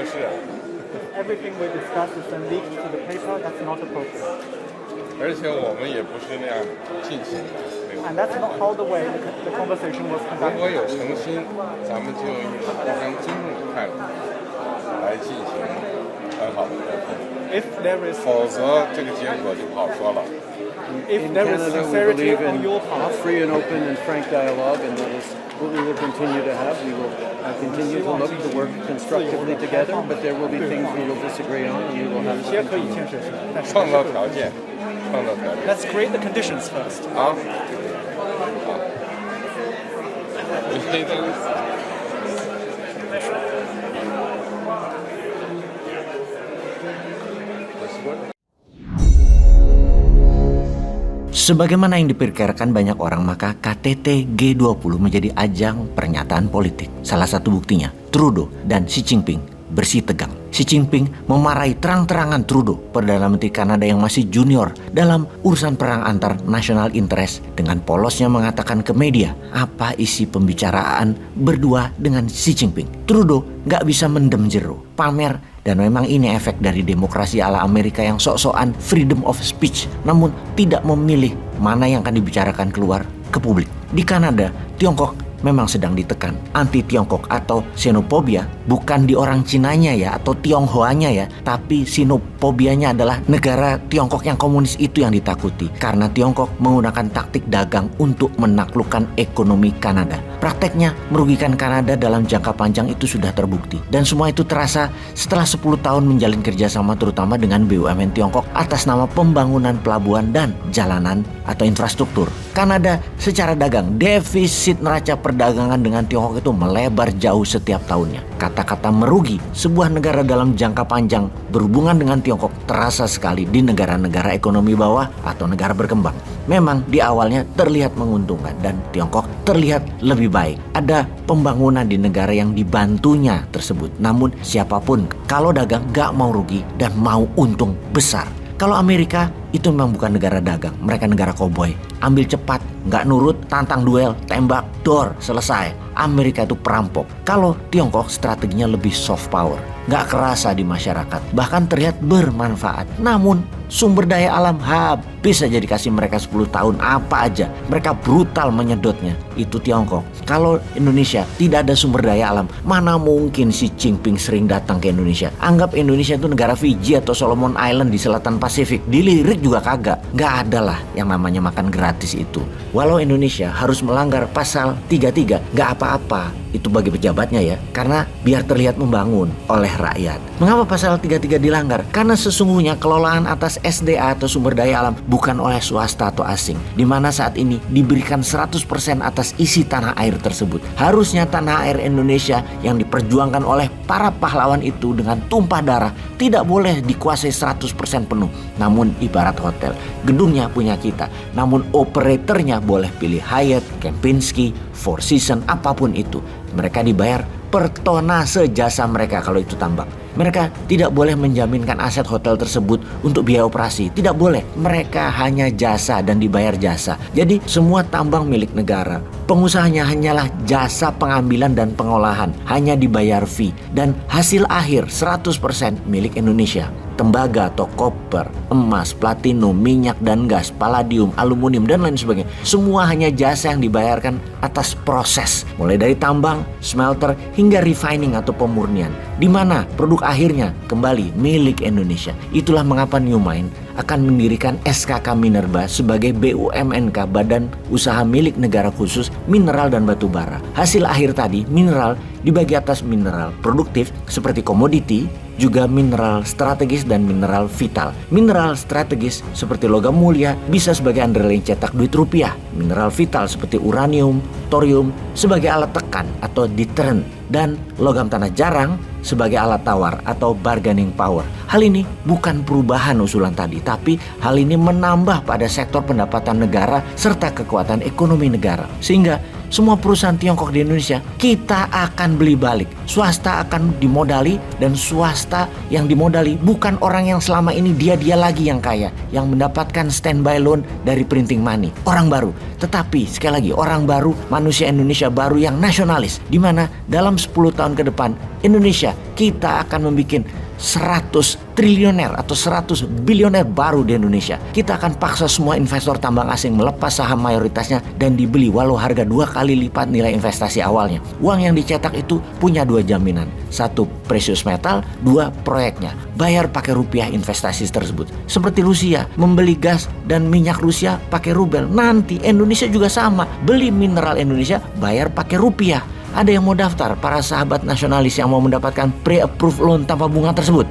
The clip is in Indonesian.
是。Everything we discuss is then leaked to the paper. That's not appropriate. 而且我们也不是那样进行的。And that's not how the way the conversation was 如果 conducted. 有诚心，咱们就用一个互相尊重的态度来进行很好的沟通。If there is 否则这个结果就不好说了。if In there is Canada, we sincerity believe on in your part, free and open and frank dialogue, and that is what we will continue to have. We will continue to look to work constructively together, but there will be things we will disagree on, and we will have 有 to 些可以 continue. 建设性，但是创造条件，创造条件。 Let's create the conditions first. 好，好。你这个。Sebagaimana yang diperkirakan banyak orang, maka KTT G20 menjadi ajang pernyataan politik. Salah satu buktinya, Trudeau dan Xi Jinping bersih tegang. Xi Jinping memarahi terang-terangan Trudeau, Perdana Menteri Kanada yang masih junior dalam urusan perang antar national interest, dengan polosnya mengatakan ke media apa isi pembicaraan berdua dengan Xi Jinping. Trudeau gak bisa mendem jeru, pamer, dan memang ini efek dari demokrasi ala Amerika yang sok-sokan freedom of speech, namun tidak memilih mana yang akan dibicarakan keluar ke publik. Di Kanada, Tiongkok memang sedang ditekan. Anti-Tiongkok atau xenophobia bukan di orang Cinanya ya, atau Tionghoanya ya, tapi xenophobianya adalah negara Tiongkok yang komunis itu yang ditakuti, karena Tiongkok menggunakan taktik dagang untuk menaklukkan ekonomi Kanada. Prakteknya merugikan Kanada dalam jangka panjang itu sudah terbukti, dan semua itu terasa setelah 10 tahun menjalin kerjasama terutama dengan BUMN Tiongkok atas nama pembangunan pelabuhan dan jalanan atau infrastruktur. Kanada secara dagang, defisit neraca perdagangan dengan Tiongkok itu melebar jauh setiap tahunnya. Kata-kata merugi sebuah negara dalam jangka panjang berhubungan dengan Tiongkok terasa sekali di negara-negara ekonomi bawah atau negara berkembang. Memang di awalnya terlihat menguntungkan dan Tiongkok terlihat lebih baik. Ada pembangunan di negara yang dibantunya tersebut. Namun siapapun kalau dagang gak mau rugi dan mau untung besar. Kalau Amerika itu memang bukan negara dagang, mereka negara koboi. Ambil cepat, nggak nurut, tantang duel, tembak, dor, selesai. Amerika itu perampok. Kalau Tiongkok strateginya lebih soft power, nggak kerasa di masyarakat, bahkan terlihat bermanfaat. Namun sumber daya alam habis aja dikasih mereka 10 tahun apa aja, mereka brutal menyedotnya. Itu Tiongkok. Kalau Indonesia tidak ada sumber daya alam, mana mungkin Xi Jinping sering datang ke Indonesia. Anggap Indonesia itu negara Fiji atau Solomon Island di selatan Pasifik, dilirik juga kagak. Nggak ada lah yang namanya makan gratis itu. Walau Indonesia harus melanggar pasal 33, nggak apa-apa itu bagi pejabatnya ya, karena biar terlihat membangun oleh rakyat. Mengapa pasal 33 dilanggar? Karena sesungguhnya kelolaan atas SDA atau sumber daya alam bukan oleh swasta atau asing, di mana saat ini diberikan 100% atas isi tanah air tersebut. Harusnya tanah air Indonesia yang diperjuangkan oleh para pahlawan itu dengan tumpah darah tidak boleh dikuasai 100% penuh. Namun ibarat hotel, gedungnya punya kita, namun operatornya boleh pilih Hyatt, Kempinski, Four Seasons, apapun itu. Mereka dibayar per tonase jasa mereka kalau itu tambang. Mereka tidak boleh menjaminkan aset hotel tersebut untuk biaya operasi. Tidak boleh. Mereka hanya jasa dan dibayar jasa. Jadi semua tambang milik negara. Pengusahanya hanyalah jasa pengambilan dan pengolahan. Hanya dibayar fee. Dan hasil akhir 100% milik Indonesia. Tembaga atau koper, emas, platinum, minyak dan gas, palladium, aluminium dan lain sebagainya. Semua hanya jasa yang dibayarkan atas proses, mulai dari tambang, smelter hingga refining atau pemurnian, di mana produk akhirnya kembali milik Indonesia. Itulah mengapa Newmine akan mendirikan SKK Minerba sebagai BUMNK, Badan Usaha Milik Negara Khusus Mineral dan Batu Bara. Hasil akhir tadi, mineral dibagi atas mineral produktif seperti komoditi, juga mineral strategis dan mineral vital. Mineral strategis seperti logam mulia bisa sebagai underlying cetak duit rupiah. Mineral vital seperti uranium, thorium sebagai alat tekan atau deterrent, dan logam tanah jarang sebagai alat tawar atau bargaining power. Hal ini bukan perubahan usulan tadi, tapi hal ini menambah pada sektor pendapatan negara serta kekuatan ekonomi negara. Sehingga semua perusahaan Tiongkok di Indonesia kita akan beli balik. Swasta akan dimodali, dan swasta yang dimodali bukan orang yang selama ini dia lagi yang kaya, yang mendapatkan standby loan dari printing money. Orang baru, tetapi sekali lagi orang baru, manusia Indonesia baru yang nasionalis, di mana dalam 10 tahun ke depan Indonesia kita akan membuat 100 triliuner atau 100 bilioner baru di Indonesia. Kita akan paksa semua investor tambang asing melepas saham mayoritasnya dan dibeli walau harga 2 kali lipat nilai investasi awalnya. Uang yang dicetak itu punya 2 jaminan. 1 precious metal, 2 proyeknya. Bayar pakai rupiah investasi tersebut. Seperti Rusia membeli gas dan minyak Rusia pakai rubel. Nanti Indonesia juga sama. Beli mineral Indonesia bayar pakai rupiah. Ada yang mau daftar, para sahabat nasionalis yang mau mendapatkan pre-approved loan tanpa bunga tersebut?